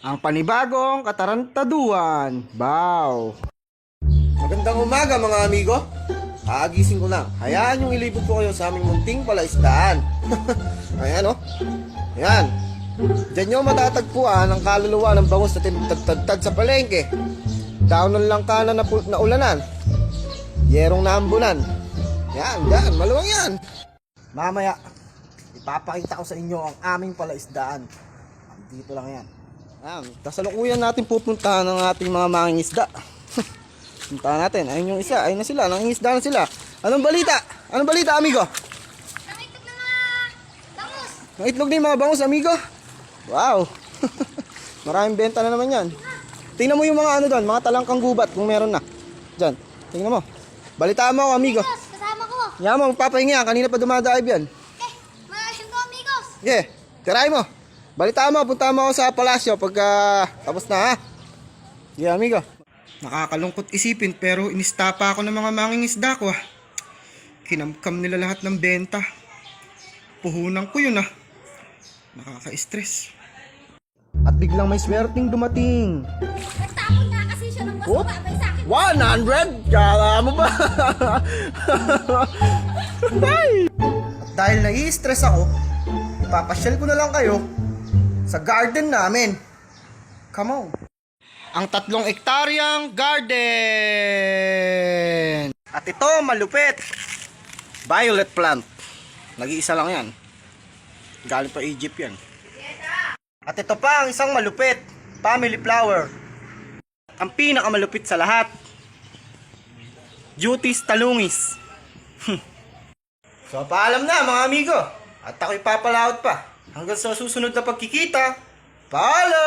ang panibagong katarantaduan. Bow! Magandang umaga mga amigo. Kaagising ko lang. Hayaan yung ilibot ko kayo sa aming munting palaisdaan. Ayan o. Ayan. Diyan nyo matatagpuan ang kaluluwa ng bangus na tinagtagtad sa palengke. Daanan lang kanan na ulanan. Yerong naambunan. Yan. Maluwang yan. Mamaya, ipapakita ko sa inyo ang aming palaisdaan. Dito lang yan. Ayan. Kasalukuyan natin pupuntahan ng ating mga mangingisda. Puntahan natin. Ayun yung isa. Ayun na sila. Nangingisda na sila. Anong balita? Anong balita, amigo? Nangitlog ng mga bangus. Nangitlog na yung mga bangus, amigo. Wow. Maraming benta na naman yan. Tingnan mo yung mga ano doon. Mga talangkang gubat kung meron na. Diyan. Tingnan mo. Balitaan mo ako, amigo. Amigos, kasama ko. Yan mo, magpapahingi yan. Kanina pa dumadive yan. Malasin ko, amigos. Yeah. Tirahin mo. Balitaan mo. Punta mo ako sa palasyo pagka tapos na, ha? Yeah, amigo. Nakakalungkot isipin pero inistapa ako ng mga mangingisda ko. Kinamkam nila lahat ng benta. Puhunan ko yun. Nakaka-stress. At biglang may swerting dumating. Nagtapon nga kasi siya ng mas Whoop. mababay sa akin. 100? Kala mo ba? At dahil nai-stress ako, ipapasyal ko na lang kayo sa garden namin. Come on. Ang 3 hektaryang garden. At ito, malupit. Violet plant. Nag-iisa lang yan. Galing pa Egypt yan. At ito pa ang isang malupit. Family flower. Ang pinakamalupit sa lahat. Duties talungis. So, paalam na mga amigo. At ako'y papalaot pa. Hanggang sa susunod na pagkikita. Paalam!